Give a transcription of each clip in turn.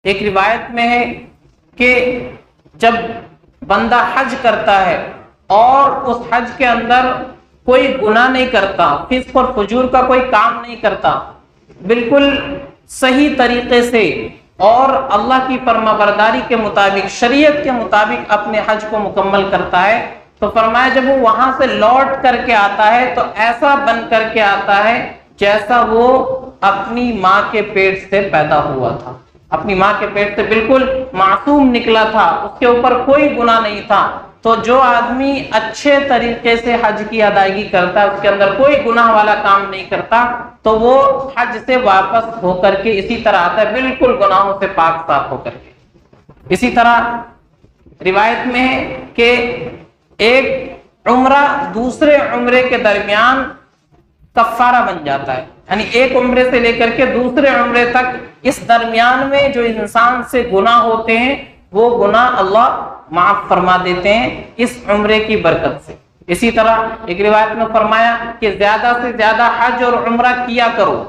ایک روایت میں ہے کہ جب بندہ حج کرتا ہے اور اس حج کے اندر کوئی گناہ نہیں کرتا، فسق اور فجور کا کوئی کام نہیں کرتا، بالکل صحیح طریقے سے اور اللہ کی فرما برداری کے مطابق، شریعت کے مطابق اپنے حج کو مکمل کرتا ہے، تو فرمایا جب وہ وہاں سے لوٹ کر کے آتا ہے تو ایسا بن کر کے آتا ہے جیسا وہ اپنی ماں کے پیٹ سے پیدا ہوا تھا، اپنی ماں کے پیٹ سے بالکل معصوم نکلا تھا، اس کے اوپر کوئی گناہ نہیں تھا۔ تو جو آدمی اچھے طریقے سے حج کی ادائیگی کرتا ہے، اس کے اندر کوئی گناہ والا کام نہیں کرتا، تو وہ حج سے واپس ہو کر کے اسی طرح آتا ہے، بالکل گناہوں سے پاک صاف ہو کر کے۔ اسی طرح روایت میں ہے کہ ایک عمرہ دوسرے عمرے کے درمیان کفارہ بن جاتا ہے، یعنی ایک عمرے سے لے کر کے دوسرے عمرے تک اس درمیان میں جو انسان سے گناہ ہوتے ہیں وہ گناہ اللہ معاف فرما دیتے ہیں اس عمرے کی برکت سے۔ اسی طرح ایک روایت میں فرمایا کہ زیادہ سے زیادہ حج اور عمرہ کیا کرو،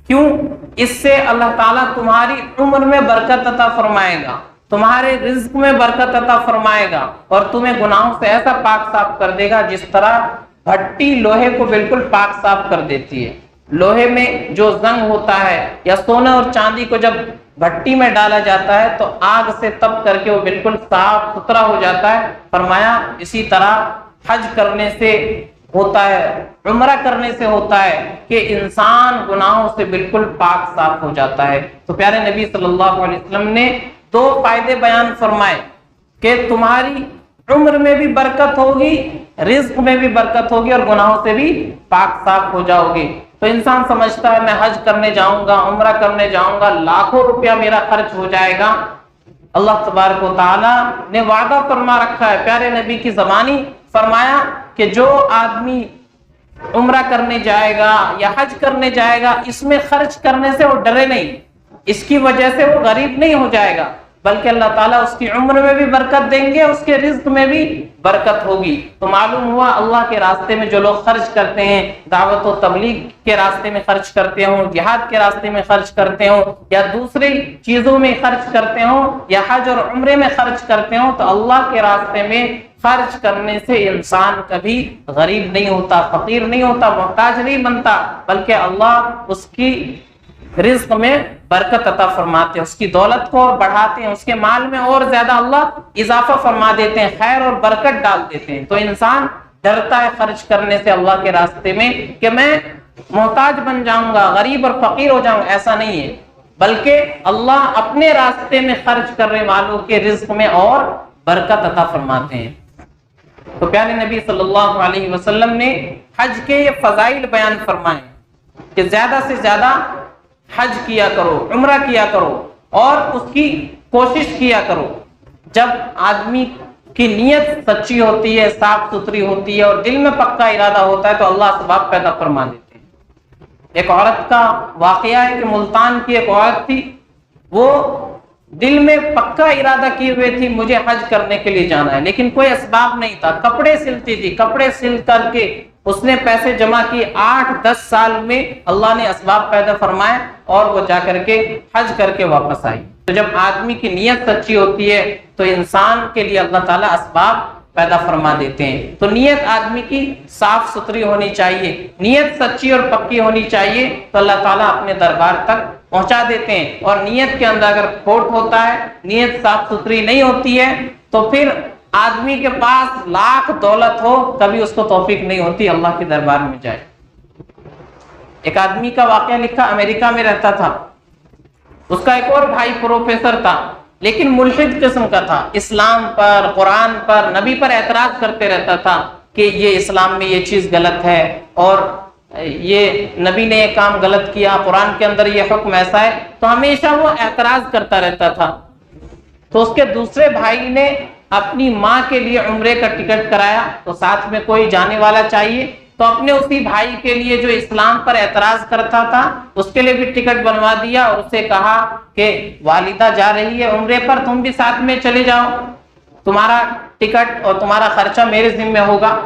کیوں؟ اس سے اللہ تعالیٰ تمہاری عمر میں برکت عطا فرمائے گا، تمہارے رزق میں برکت عطا فرمائے گا، اور تمہیں گناہوں سے ایسا پاک صاف کر دے گا جس طرح بھٹی لوہے کو بالکل پاک صاف کر دیتی ہے۔ لوہے میں جو زنگ ہوتا ہے یا سونے اور چاندی کو جب بھٹی میں ڈالا جاتا ہے تو آگ سے تپ کر کے وہ بالکل صاف ستھرا ہو جاتا ہے۔ فرمایا اسی طرح حج کرنے سے ہوتا ہے، عمرہ کرنے سے ہوتا ہے کہ انسان گناہوں سے بالکل پاک صاف ہو جاتا ہے۔ تو پیارے نبی صلی اللہ علیہ وسلم نے دو فائدے بیان فرمائے کہ تمہاری عمر میں بھی برکت ہوگی، رزق میں بھی برکت ہوگی، اور گناہوں سے بھی پاک صاف ہو جاؤ گے۔ تو انسان سمجھتا ہے میں حج کرنے جاؤں گا، عمرہ کرنے جاؤں گا، لاکھوں روپیہ میرا خرچ ہو جائے گا۔ اللہ تبارک و تعالیٰ نے وعدہ فرما رکھا ہے، پیارے نبی کی زبانی فرمایا کہ جو آدمی عمرہ کرنے جائے گا یا حج کرنے جائے گا، اس میں خرچ کرنے سے وہ ڈرے نہیں، اس کی وجہ سے وہ غریب نہیں ہو جائے گا، بلکہ اللہ تعالیٰ اس کی عمر میں بھی برکت دیں گے، اس کے رزق میں بھی برکت ہوگی۔ تو معلوم ہوا اللہ کے راستے میں جو لوگ خرچ کرتے ہیں، دعوت و تبلیغ کے راستے میں خرچ کرتے ہوں، جہاد کے راستے میں خرچ کرتے ہوں، یا دوسری چیزوں میں خرچ کرتے ہوں، یا حج اور عمرے میں خرچ کرتے ہوں، تو اللہ کے راستے میں خرچ کرنے سے انسان کبھی غریب نہیں ہوتا، فقیر نہیں ہوتا، محتاج نہیں بنتا، بلکہ اللہ اس کی رزق میں برکت عطا فرماتے ہیں، اس کی دولت کو اور بڑھاتے ہیں، اس کے مال میں اور زیادہ اللہ اضافہ فرما دیتے ہیں، خیر اور برکت ڈال دیتے ہیں۔ تو انسان ڈرتا ہے خرچ کرنے سے اللہ کے راستے میں کہ میں محتاج بن جاؤں گا، غریب اور فقیر ہو جاؤں گا، ایسا نہیں ہے، بلکہ اللہ اپنے راستے میں خرچ کرنے والوں کے رزق میں اور برکت عطا فرماتے ہیں۔ تو پیارے نبی صلی اللہ علیہ وسلم نے حج کے یہ فضائل بیان فرمائے کہ زیادہ سے زیادہ حج کیا کرو، عمرہ کیا کرو، اور اس کی کوشش کیا کرو۔ جب آدمی کی نیت سچی ہوتی ہے، صاف ستھری ہوتی ہے، اور دل میں پکا ارادہ ہوتا ہے، تو اللہ اسباب پیدا فرما دیتے ہیں۔ ایک عورت کا واقعہ ہے کہ ملتان کی ایک عورت تھی، وہ دل میں پکا ارادہ کیے ہوئے تھی مجھے حج کرنے کے لیے جانا ہے، لیکن کوئی اسباب نہیں تھا۔ کپڑے سلتی تھی، کپڑے سل کر کے اس نے پیسے جمع کیے، 8-10 سال میں اللہ نے اسباب پیدا فرمائے اور وہ جا کر کے حج کر کے واپس آئی۔ تو جب آدمی کی نیت سچی ہوتی ہے تو انسان کے لیے اللہ تعالیٰ اسباب پیدا فرما دیتے ہیں۔ تو نیت آدمی کی صاف ستھری ہونی چاہیے، نیت سچی اور پکی ہونی چاہیے، تو اللہ تعالیٰ اپنے دربار تک پہنچا دیتے ہیں۔ اور نیت کے اندر اگر کھوٹ ہوتا ہے، نیت صاف ستھری نہیں ہوتی ہے، تو پھر آدمی کے پاس لاکھ دولت ہو کبھی اس کو توفیق نہیں ہوتی اللہ کے دربار میں جائے۔ ایک آدمی کا واقعہ لکھا، امریکہ میں رہتا تھا، اس کا ایک اور بھائی پروفیسر تھا، لیکن ملحد قسم کا تھا، اسلام پر، قرآن پر، نبی پر اعتراض کرتے رہتا تھا کہ یہ اسلام میں یہ چیز غلط ہے، اور یہ نبی نے یہ کام غلط کیا، قرآن کے اندر یہ حکم ایسا ہے، تو ہمیشہ وہ اعتراض کرتا رہتا تھا۔ تو اس کے دوسرے بھائی نے اپنی ماں کے لیے عمرے کا ٹکٹ کرایا، تو ساتھ میں کوئی جانے والا چاہیے، تو اپنے اسی بھائی کے لیے جو اسلام پر اعتراض کرتا تھا اس کے لیے بھی ٹکٹ بنوا دیا، اور اسے کہا کہ والدہ جا رہی ہے عمرے پر، تم بھی ساتھ میں چلے جاؤ، تمہارا ٹکٹ اور تمہارا خرچہ میرے ذمہ ہوگا۔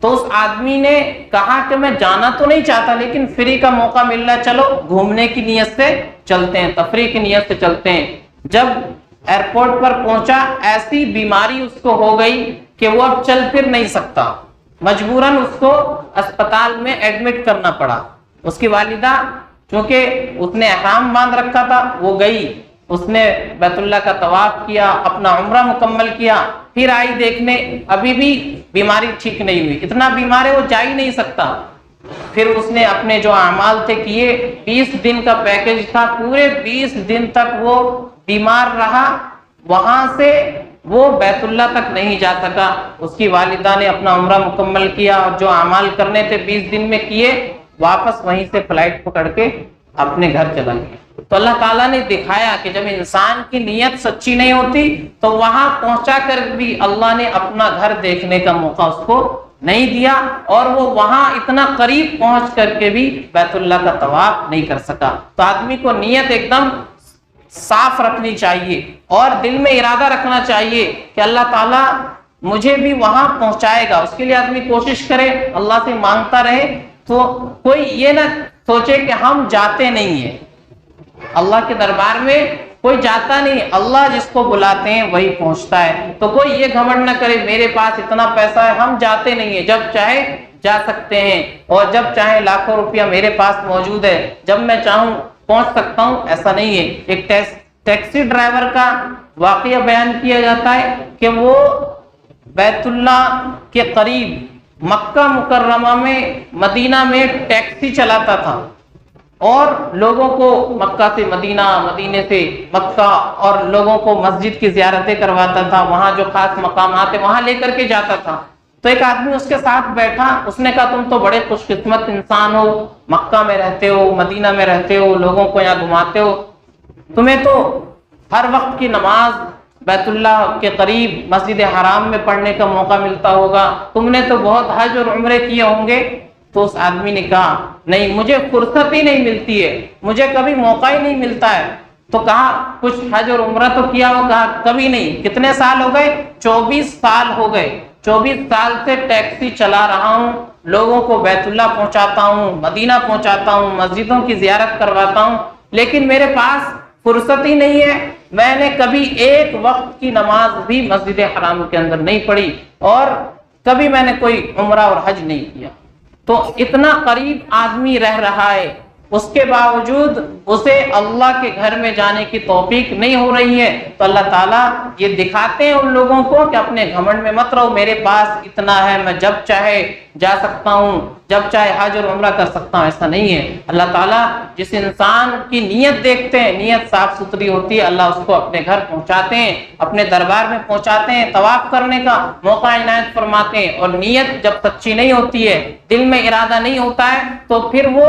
تو اس آدمی نے کہا کہ میں جانا تو نہیں چاہتا، لیکن فری کا موقع مل رہا ہے، چلو گھومنے کی نیت سے چلتے ہیں، تفریح کی نیت سے چلتے ہیں۔ جب ایئرپورٹ پر پہنچا ایسی بیماری اس کو ہو گئی کہ وہ اب چل پھر نہیں سکتا، مجبوراً اس کو اسپتال میں ایڈمٹ کرنا پڑا۔ اس کی والدہ چونکہ اس نے احرام باندھ رکھا تھا، وہ گئی، اس نے بیت اللہ کا طواف کیا، اپنا عمرہ مکمل کیا، پھر آئی دیکھنے ابھی بھی بیماری ٹھیک نہیں ہوئی، اتنا بیمار ہے وہ جا ہی نہیں سکتا۔ پھر اس نے اپنے جو اعمال تھے کیے، 20 دن کا پیکج تھا، پورے 20 دن تک وہ بیمار رہا، وہاں سے وہ بیت اللہ تک نہیں جا سکا۔ اس کی والدہ نے اپنا عمرہ مکمل کیا اور جو اعمال کرنے تھے 20 دن میں کیے، واپس وہیں سے فلائٹ پکڑ کے اپنے گھر چلا گیا۔ تو اللہ تعالیٰ نے دکھایا کہ جب انسان کی نیت سچی نہیں ہوتی تو وہاں پہنچا کر بھی اللہ نے اپنا گھر دیکھنے کا موقع اس کو نہیں دیا، اور وہ وہاں اتنا قریب پہنچ کر کے بھی بیت اللہ کا طواف نہیں کر سکا۔ تو آدمی کو نیت ایک دم صاف رکھنی چاہیے اور دل میں ارادہ رکھنا چاہیے کہ اللہ تعالیٰ مجھے بھی وہاں پہنچائے گا۔ اس کے لیے آدمی کوشش کرے، اللہ سے مانگتا رہے، تو کوئی یہ نہ سوچے کہ ہم جاتے نہیں ہیں اللہ کے دربار میں، کوئی جاتا نہیں، اللہ جس کو بلاتے ہیں وہی پہنچتا ہے۔ تو کوئی یہ گھمنڈ نہ کرے میرے پاس اتنا پیسہ ہے، ہم جاتے نہیں ہیں، جب چاہے جا سکتے ہیں، اور جب چاہے لاکھوں روپیہ میرے پاس موجود ہے، جب میں چاہوں پہنچ سکتا ہوں، ایسا نہیں ہے۔ ایک ٹیکسی ڈرائیور کا واقعہ بیان کیا جاتا ہے کہ وہ بیت اللہ کے قریب مکہ مکرمہ میں، مدینہ میں ٹیکسی چلاتا تھا اور لوگوں کو مکہ سے مدینہ، مدینے سے مکہ، اور لوگوں کو مسجد کی زیارتیں کرواتا تھا، وہاں جو خاص مقامات ہیں وہاں لے کر کے جاتا تھا۔ تو ایک آدمی اس کے ساتھ بیٹھا، اس نے کہا تم تو بڑے خوش قسمت انسان ہو، مکہ میں رہتے ہو، مدینہ میں رہتے ہو، لوگوں کو یہاں گھماتے ہو، تمہیں تو ہر وقت کی نماز بیت اللہ کے قریب مسجد حرام میں پڑھنے کا موقع ملتا ہوگا، تم نے تو بہت حج اور عمرے کیے ہوں گے۔ تو اس آدمی نے کہا نہیں، مجھے فرصت ہی نہیں ملتی ہے، مجھے کبھی موقع ہی نہیں ملتا ہے۔ تو کہا کچھ حج اور عمرہ تو کیا ہو؟ کہا کبھی نہیں۔ کتنے سال ہو گئے؟ 24 سال ہو گئے، 24 سال سے ٹیکسی چلا رہا ہوں، لوگوں کو بیت اللہ پہنچاتا ہوں، مدینہ پہنچاتا ہوں، مسجدوں کی زیارت کرواتا ہوں، لیکن میرے پاس فرصت ہی نہیں ہے۔ میں نے کبھی ایک وقت کی نماز بھی مسجد حرام کے اندر نہیں پڑھی، اور کبھی میں نے کوئی عمرہ اور حج نہیں کیا۔ تو اتنا قریب آدمی رہ رہا ہے، اس کے باوجود اسے اللہ کے گھر میں جانے کی توفیق نہیں ہو رہی ہے۔ تو اللہ تعالیٰ یہ دکھاتے ہیں ان لوگوں کو کہ اپنے گھمنڈ میں مت رہو، میرے پاس اتنا ہے، میں جب چاہے جا سکتا ہوں، جب چاہے حج اور عمرہ کر سکتا ہوں، ایسا نہیں ہے۔ اللہ تعالیٰ جس انسان کی نیت دیکھتے ہیں، نیت صاف ستھری ہوتی ہے، اللہ اس کو اپنے گھر پہنچاتے ہیں، اپنے دربار میں پہنچاتے ہیں، طواف کرنے کا موقع عنایت فرماتے ہیں۔ اور نیت جب سچی نہیں ہوتی ہے، دل میں ارادہ نہیں ہوتا ہے، تو پھر وہ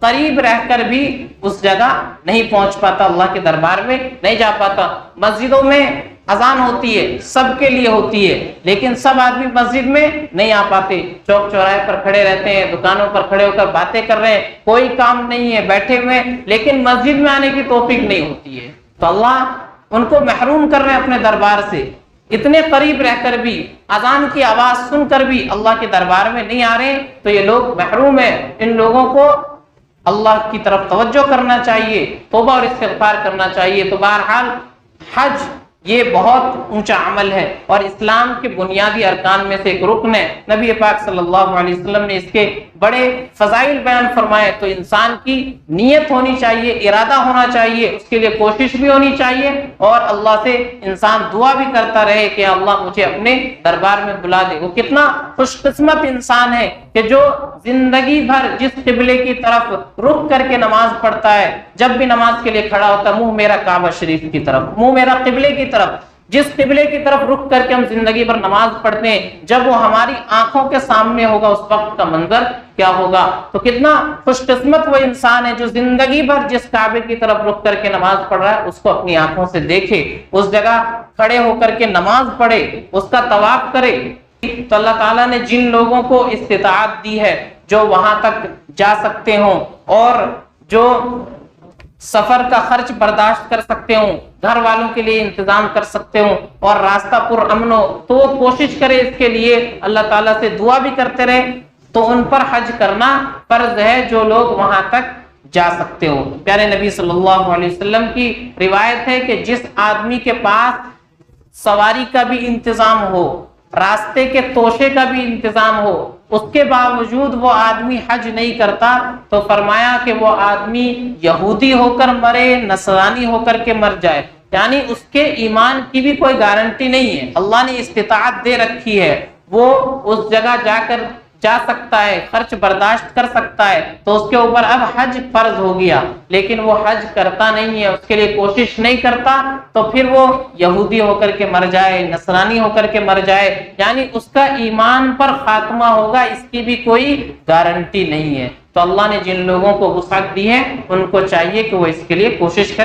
قریب رہ کر بھی اس جگہ نہیں پہنچ پاتا، اللہ کے دربار میں نہیں جا پاتا۔ مسجدوں میں اذان ہوتی ہے، سب کے لیے ہوتی ہے، لیکن سب آدمی مسجد میں نہیں آ پاتے، چوک چوراہے پر کھڑے رہتے ہیں، دکانوں پر کھڑے ہو کر باتیں کر رہے ہیں، کوئی کام نہیں ہے، بیٹھے ہوئے، لیکن مسجد میں آنے کی توفیق نہیں ہوتی ہے۔ تو اللہ ان کو محروم کر رہے ہیں اپنے دربار سے، اتنے قریب رہ کر بھی، اذان کی آواز سن کر بھی اللہ کے دربار میں نہیں آ رہے، تو یہ لوگ محروم ہیں۔ ان لوگوں کو اللہ کی طرف توجہ کرنا چاہیے، توبہ اور استغفار کرنا چاہیے۔ تو بہرحال حج یہ بہت اونچا عمل ہے اور اسلام کے بنیادی ارکان میں سے ایک رکن ہے۔ نبی پاک صلی اللہ علیہ وسلم نے اس کے بڑے فضائل بیان فرمائے۔ تو انسان کی نیت ہونی چاہیے، ارادہ ہونا چاہیے، اس کے لیے کوشش بھی ہونی چاہیے، اور اللہ سے انسان دعا بھی کرتا رہے کہ اللہ مجھے اپنے دربار میں بلا دے۔ وہ کتنا خوش قسمت انسان ہے کہ جو زندگی بھر جس قبلے کی طرف رک کر کے نماز پڑھتا ہے، جب بھی نماز کے لیے کھڑا ہوتا ہے، منہ میرا کعبہ شریف کی طرف، منہ میرا قبلے کی طرف، جس قبلے کی طرف رک کر کے ہم زندگی بھر نماز پڑھتے ہیں، جب وہ ہماری آنکھوں کے سامنے ہوگا اس وقت کا منظر کیا ہوگا۔ تو کتنا خوش قسمت وہ انسان ہے جو زندگی بھر جس کعبے کی طرف رک کر کے نماز پڑھ رہا ہے اس کو اپنی آنکھوں سے دیکھے، اس جگہ کھڑے ہو کر کے نماز پڑھے، اس کا طواف کرے۔ تو اللہ تعالیٰ نے جن لوگوں کو استطاعت دی ہے جو وہاں تک جا سکتے ہوں اور جو سفر کا خرچ برداشت کر سکتے ہوں، گھر والوں کے لیے انتظام کر سکتے ہوں اور راستہ پر امن ہو، تو وہ کوشش کرے اس کے لیے، اللہ تعالیٰ سے دعا بھی کرتے رہے۔ تو ان پر حج کرنا فرض ہے جو لوگ وہاں تک جا سکتے ہو۔ پیارے نبی صلی اللہ علیہ وسلم کی روایت ہے کہ جس آدمی کے پاس سواری کا بھی انتظام ہو، راستے کے توشے کا بھی انتظام ہو، اس کے باوجود وہ آدمی حج نہیں کرتا، تو فرمایا کہ وہ آدمی یہودی ہو کر مرے، نصرانی ہو کر کے مر جائے، یعنی اس کے ایمان کی بھی کوئی گارنٹی نہیں ہے۔ اللہ نے استطاعت دے رکھی ہے، وہ اس جگہ جا سکتا ہے، خرچ برداشت کر سکتا ہے، تو اس کے اوپر اب حج فرض ہو گیا، لیکن وہ حج کرتا نہیں ہے، اس کے لیے کوشش نہیں کرتا، تو پھر وہ یہودی ہو کر کے مر جائے، نصرانی ہو کر کے مر جائے، یعنی اس کا ایمان پر خاتمہ ہوگا، اس کی بھی کوئی گارنٹی نہیں ہے۔ تو اللہ نے جن لوگوں کو وسعت دی ہے ان کو چاہیے کہ وہ اس کے لیے کوشش کریں۔